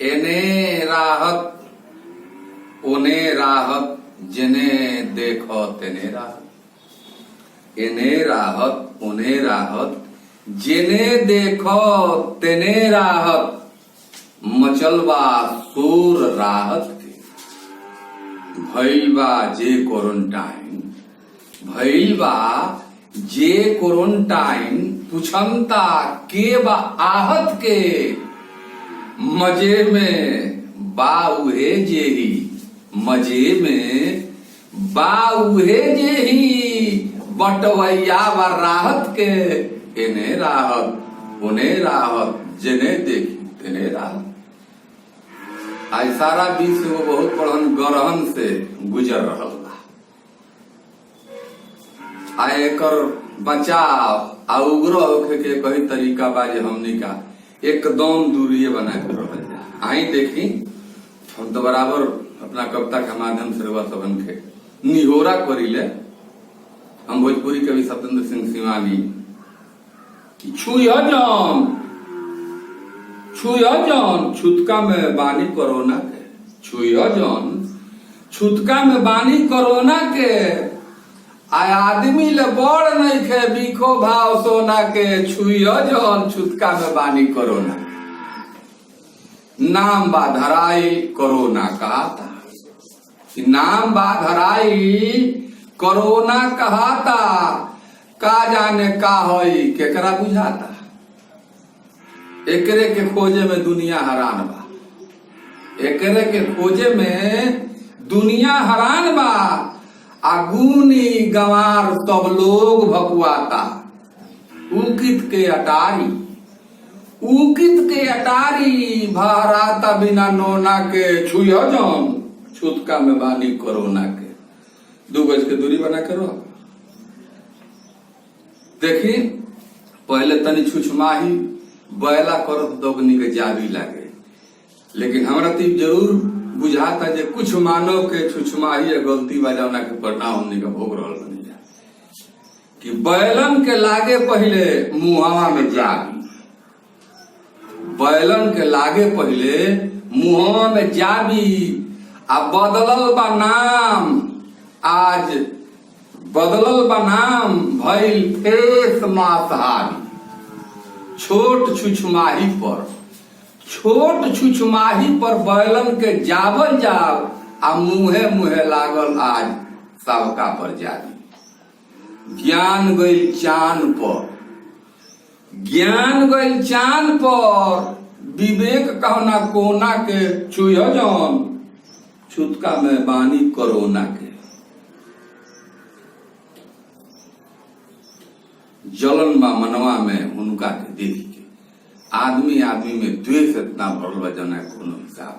एने राहत ओने राहत जेने देखो तेने राहत। एने राहत ओने राहत जेने देखो तेने राहत। मचलबा शोर राहत के भइल बा जे क्वारंटाइन। भइल बा जे क्वारंटाइन पुछंता के बा आहत के। मजे में बाउहे जेही मजे में बाउहे जेही बटवैया बा राहत के। एने राहत ओने राहत जेने देखी तेने राहत। आज सारा विश्व बहुत बड़हन गरहन से गुजर रहा बा। आ एकर बचाव आ उग्र होखे के कई तरीका बा जे हमनी का एकदम दूरी बना के रहल जा। आई देखी हम तो बराबर अपना कविता के माध्यम से रउआ सबन के निहोरा करिले। हम भोजपुरी कवि सत्येंद्र सिंह सिवानी छुया जौन छुतका में बानी कोरोना के। छुया जौन छुतका में बानी कोरोना के। आय आदमी ले बड़ नहीं खे बीखो भाव सोना के। छुया जौन छुतका में बानी कोरोना के। नाम बा धराई कोरोना कहाता। नाम बा धराई कोरोना कहाता। का जाने का होई केकरा बुझाता। एकरे के खोजे में दुनिया हैरान बा। एकरे के खोजे में दुनिया हैरान बा। आगुनी गंवार सब लोग भकुआता। उकित के अटारी भराता बिना नोना के। छुया जौन छुतका में बानी कोरोना के। 2 गज के दूरी बना के रहो। देखी पहले तनी छुछमाही बैला करत दोगनी के जावी लागे। लेकिन हमरा तो जरूर बुझाता जे कुछ मानव के छुछमाही या गलती बजावना के परिणाम हमने का भोग रहल बनी जा। कि बैलन के लागे पहले मुहावा में जावी। बैलन के लागे पहले मुहावा में जावी। आ बदलल बा नाम। आज बदलल बा नाम भइल फेस मांसाहारी। छोट छुछमाही पर बैलन के जावल जाव। आ मुहे मुहे लागल आज सबका पर जावी। ज्ञान गइल चान पर विवेक कहना कोना के। छुया जौन छुतका में बानी कोरोना के। जलन बा मनवा में उनका के देख के। आदमी में द्वेष इतना भरल बा जना कोनो हिसाब।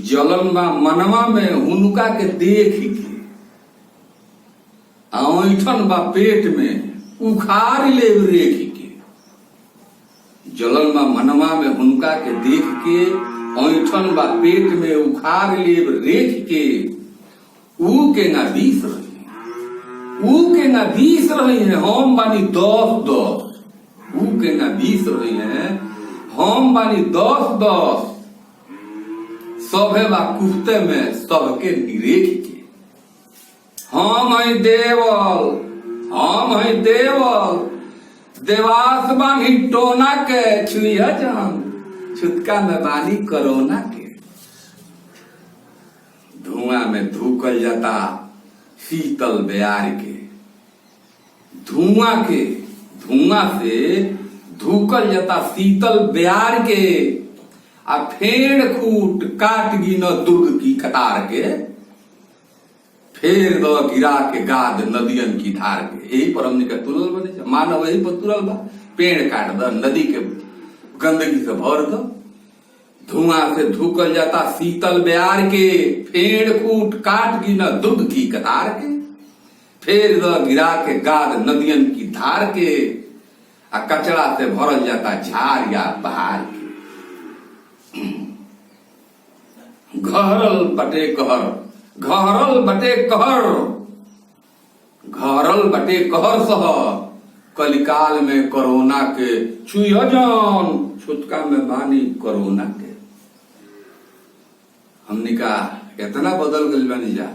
जलन बा मनवा में उनका के देख के। ऐठन बा पेट में उखाड़ ले रेख के। जलन बा मनवा में उनका के देख के। ऐठन बा पेट में उखाड़ ले रेख के। ऊ के ना 20 रही है हम बानी 10। ऊ के ना 20 रही है हम बानी 10। सभे बा कुफ्ते में सबके निरेख के। हम है देवल देवास बानी टोना के। छुया जौन छुतका में बानी कोरोना के। धुआं में धुकल जाता शीतल बयार के। धुआं से धुकल जाता शीतल बयार के। आ फेड़ खूट काट गिन दुर्ग की कतार के। फेर द गिरा के गाद नदियन की धार के। यही पर हमने का तुरल बने मानव यही पर तुरल बा। पेड़ काट द नदी के गंदगी से भर दो। धुआं से धुकल जाता शीतल बयार के। फेड़ खूट काट गिन दुर्ग की कतार के। फेर द गिरा के गाद नदियन की धार के। आ कचरा से भरल जाता झाड़ या बहार के। घहरल बटे कहर सह कलिकाल में कोरोना के। छुया जौन छुतका में बानी कोरोना के। हमनी का इतना बदल गई बनी जा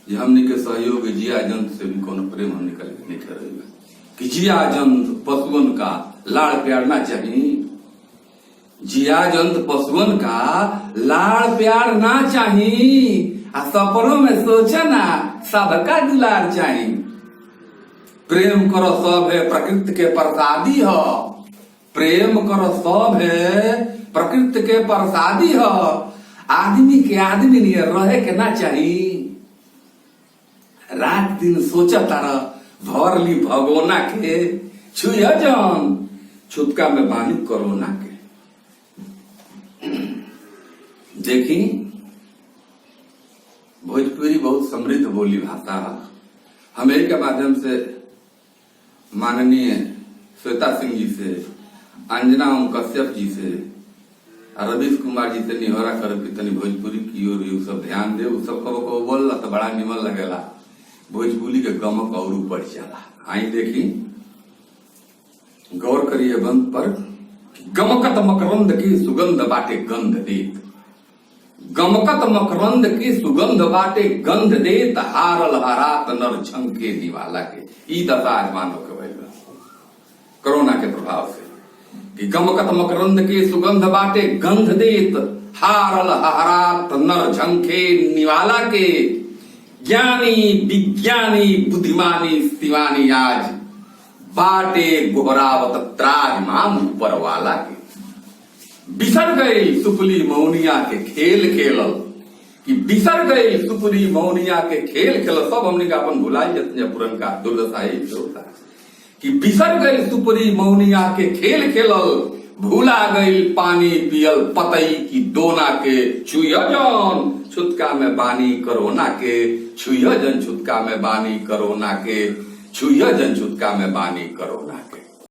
जे हमनी के सहयोग जिया जंत से भी कोनो प्रेम हमनी का नहीं करेगा कि जिया जंत पशुअन का लाड़ प्यार ना चाहिए। जिया जंत पशुअन का लाड़ प्यार ना चाहिए आ सपनों में सोचा ना सबका दुलार चाहिए। प्रेम करो सब है प्रकृति के प्रसादी हो, प्रेम करो सब है प्रकृति के प्रसादी हो। आदमी के आदमी नहीं रहे के ना चाहिए। रात दिन सोचा तारा भर ली भगोना के छुया जन छुटका में बानी कोरोना के। देखी भोजपुरी बहुत समृद्ध बोली भाषा है। हम एक के माध्यम से माननीय श्वेता सिंह जी से, अंजना ओम कश्यप जी से, रवीश कुमार जी से निहोरा कर कि तनी भोजपुरी की ओर यू सब ध्यान दे। उ सब को बोलला तो बड़ा निमन लगेला, भोजपुरी के गमक और बढ़ जाला। आई देखी गौर करिए बंद पर। गमकत मकरंद की सुगंध बाटे गंध देत, गमकत मकरंद की सुगंध बाटे गंध देत, हारल हरात नर झंके दिवाला के। ई दशा आज मानव के भइल कोरोना के प्रभाव से कि गमकत मकरंद की सुगंध बाटे गंध देत, हारल हरात नर झंके निवाला के। ज्ञानी विज्ञानी बुद्धिमानी शिवानी आज बाटे गोहरावत त्राहिमाम ऊपर वाला के। बिसर गई सुपुली मौनिया के खेल खेलल, कि बिसर गई सुपुली मौनिया के खेल खेलल। सब हमने का अपन भुलाई जतने पुरन का दुर्दशा ही होता कि बिसर गई सुपुरी मौनिया के खेल खेलल, भूला गई पानी पियल पतई की दोना के। छुया जन छुटका में बानी कोरोना के, छुया जन छुटका में बानी कोरोना के, छुया जन छुटका में बानी कोरोना के।